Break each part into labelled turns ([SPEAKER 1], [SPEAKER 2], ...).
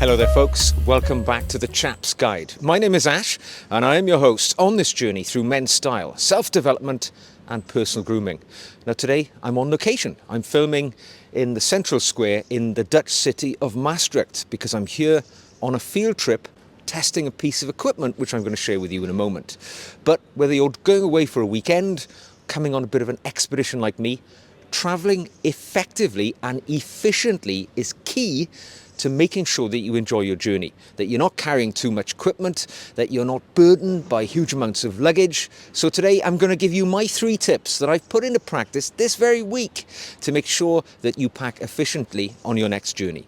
[SPEAKER 1] Hello there folks, welcome back to the Chap's Guide. My name is Ash and I am your host on this journey through men's style, self-development and personal grooming. Now today I'm on location. I'm filming in the central square in the Dutch city of Maastricht because I'm here on a field trip testing a piece of equipment which I'm going to share with you in a moment. But whether you're going away for a weekend, coming on a bit of an expedition like me, traveling effectively and efficiently is key to making sure that you enjoy your journey, that you're not carrying too much equipment, that you're not burdened by huge amounts of luggage. So today I'm going to give you my 3 tips that I've put into practice this very week to make sure that you pack efficiently on your next journey.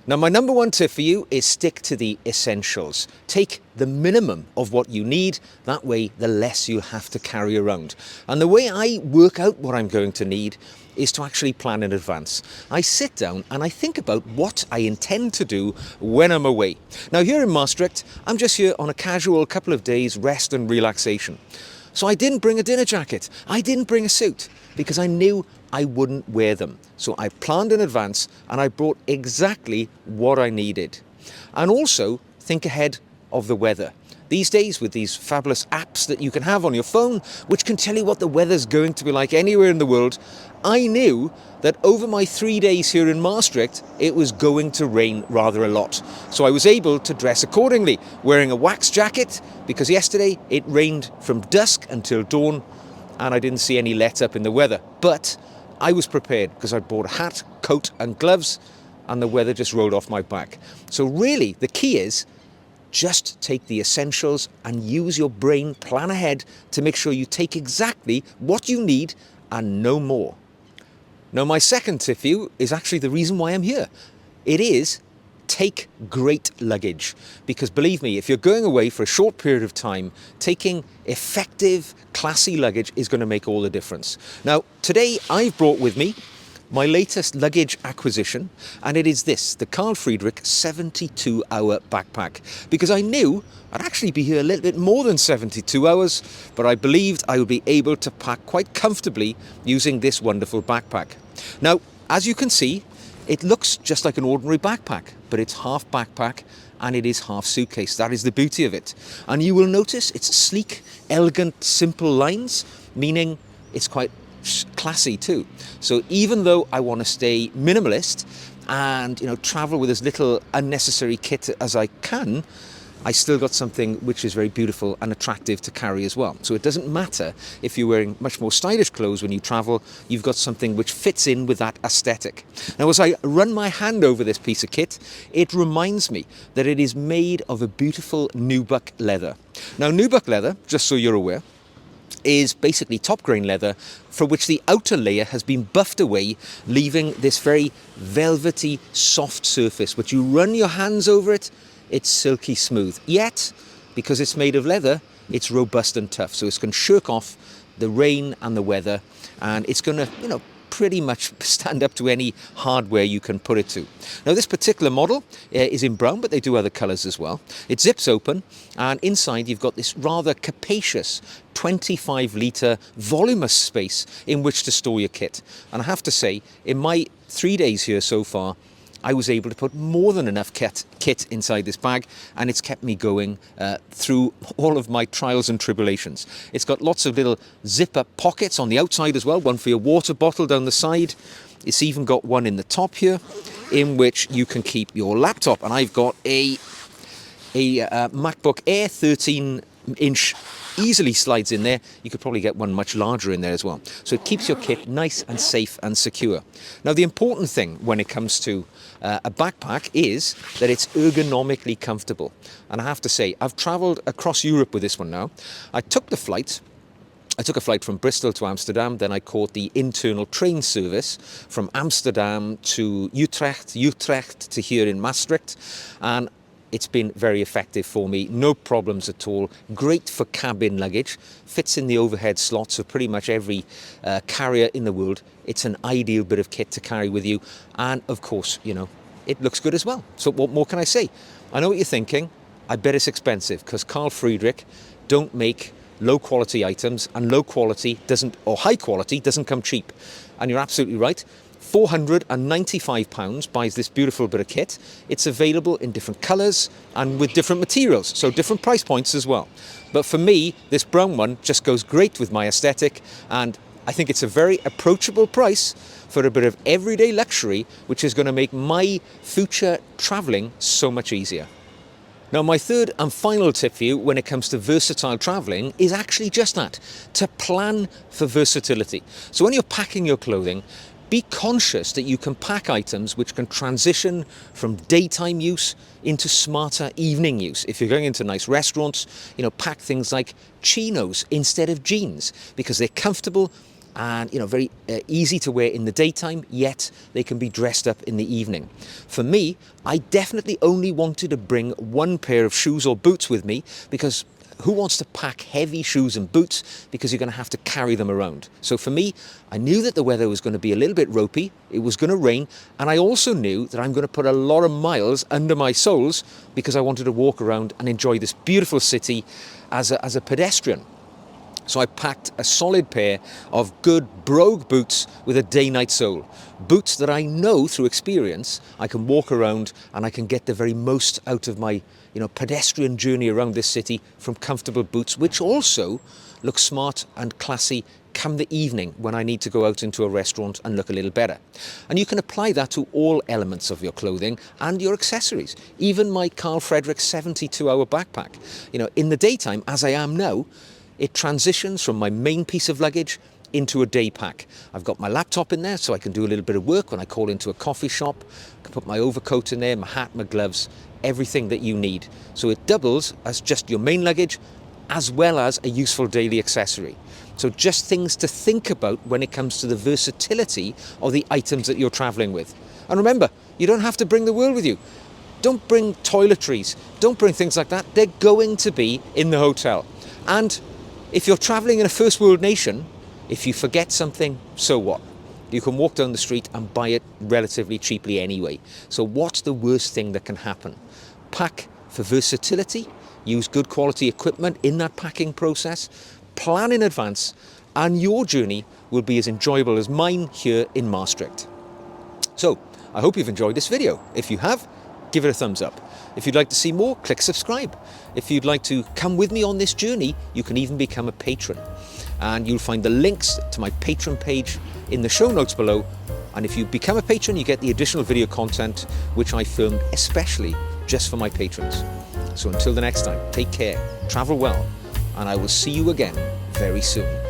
[SPEAKER 1] Now my number 1 tip for you is stick to the essentials. Take the minimum of what you need, that way the less you have to carry around. And the way I work out what I'm going to need is to actually plan in advance. I sit down and I think about what I intend to do when I'm away. Now here in Maastricht, I'm just here on a casual couple of days rest and relaxation. So I didn't bring a dinner jacket, I didn't bring a suit, because I knew I wouldn't wear them. So I planned in advance and I brought exactly what I needed. And also think ahead of the weather. These days, with these fabulous apps that you can have on your phone, which can tell you what the weather's going to be like anywhere in the world, I knew that over my 3 days here in Maastricht, it was going to rain rather a lot. So I was able to dress accordingly, wearing a wax jacket, because yesterday it rained from dusk until dawn, and I didn't see any let up in the weather. But I was prepared because I bought a hat, coat and gloves, and the weather just rolled off my back. So really, the key is just take the essentials and use your brain, plan ahead to make sure you take exactly what you need and no more. Now my second tip for you is actually the reason why I'm here. It is take great luggage, because believe me, if you're going away for a short period of time, taking effective, classy luggage is going to make all the difference. Now today I've brought with me my latest luggage acquisition, and it is this, the Carl Friedrik 72-hour backpack, because I knew I'd actually be here a little bit more than 72 hours, but I believed I would be able to pack quite comfortably using this wonderful backpack. Now, as you can see, it looks just like an ordinary backpack, but it's half backpack and it is half suitcase. That is the beauty of it. And you will notice it's sleek, elegant, simple lines, meaning it's quite classy too. So even though I want to stay minimalist and travel with as little unnecessary kit as I can, I still got something which is very beautiful and attractive to carry as well. So it doesn't matter if you're wearing much more stylish clothes when you travel, you've got something which fits in with that aesthetic. Now as I run my hand over this piece of kit, it reminds me that it is made of a beautiful nubuck leather. Now nubuck leather, just so you're aware, is basically top grain leather for which the outer layer has been buffed away, leaving this very velvety, soft surface. Which you run your hands over it, it's silky smooth. Yet, because it's made of leather, it's robust and tough. So it's going to shirk off the rain and the weather, and it's going to, pretty much stand up to any hardware you can put it to. Now this particular model is in brown, but they do other colours as well. It zips open, and inside you've got this rather capacious 25-litre voluminous space in which to store your kit. And I have to say, in my 3 days here so far, I was able to put more than enough kit inside this bag, and it's kept me going through all of my trials and tribulations. It's got lots of little zip-up pockets on the outside as well, one for your water bottle down the side. It's even got one in the top here in which you can keep your laptop, and I've got a MacBook Air 13-inch, easily slides in there. You could probably get one much larger in there as well. So it keeps your kit nice and safe and secure. Now the important thing when it comes to a backpack is that it's ergonomically comfortable. And I have to say, I've travelled across Europe with this one now. I took a flight from Bristol to Amsterdam, then I caught the internal train service from Amsterdam to Utrecht to here in Maastricht, and it's been very effective for me, no problems at all. Great for cabin luggage, fits in the overhead slots of pretty much every carrier in the world. It's an ideal bit of kit to carry with you, and of course, it looks good as well. So what more can I say? I know what you're thinking. I bet it's expensive, because Carl Friedrik don't make low quality items, and high quality doesn't come cheap. And you're absolutely right. £495 buys this beautiful bit of kit. It's available in different colours and with different materials, so different price points as well. But for me, this brown one just goes great with my aesthetic, and I think it's a very approachable price for a bit of everyday luxury, which is going to make my future travelling so much easier. Now, my third and final tip for you when it comes to versatile travelling is actually just that, to plan for versatility. So when you're packing your clothing, be conscious that you can pack items which can transition from daytime use into smarter evening use. If you're going into nice restaurants, pack things like chinos instead of jeans, because they're comfortable and very easy to wear in the daytime, yet they can be dressed up in the evening. For me, I definitely only wanted to bring one pair of shoes or boots with me, because who wants to pack heavy shoes and boots because you're going to have to carry them around? So for me, I knew that the weather was going to be a little bit ropey, it was going to rain, and I also knew that I'm going to put a lot of miles under my soles because I wanted to walk around and enjoy this beautiful city as a pedestrian. So I packed a solid pair of good brogue boots with a day-night sole. Boots that I know through experience I can walk around and I can get the very most out of my pedestrian journey around this city from comfortable boots, which also look smart and classy come the evening when I need to go out into a restaurant and look a little better. And you can apply that to all elements of your clothing and your accessories. Even my Carl Friedrik 72-hour backpack. In the daytime, as I am now, it transitions from my main piece of luggage into a day pack. I've got my laptop in there so I can do a little bit of work when I call into a coffee shop. I can put my overcoat in there, my hat, my gloves, everything that you need. So it doubles as just your main luggage as well as a useful daily accessory. So just things to think about when it comes to the versatility of the items that you're traveling with. And remember, you don't have to bring the world with you. Don't bring toiletries, don't bring things like that. They're going to be in the hotel. And if you're traveling in a first world nation, if you forget something, so what? You can walk down the street and buy it relatively cheaply anyway. So what's the worst thing that can happen? Pack for versatility, use good quality equipment in that packing process, plan in advance, and your journey will be as enjoyable as mine here in Maastricht. So I hope you've enjoyed this video. If you have, give it a thumbs up. If you'd like to see more, click subscribe. If you'd like to come with me on this journey, you can even become a patron. And you'll find the links to my Patreon page in the show notes below. And if you become a patron, you get the additional video content, which I filmed especially just for my patrons. So until the next time, take care, travel well, and I will see you again very soon.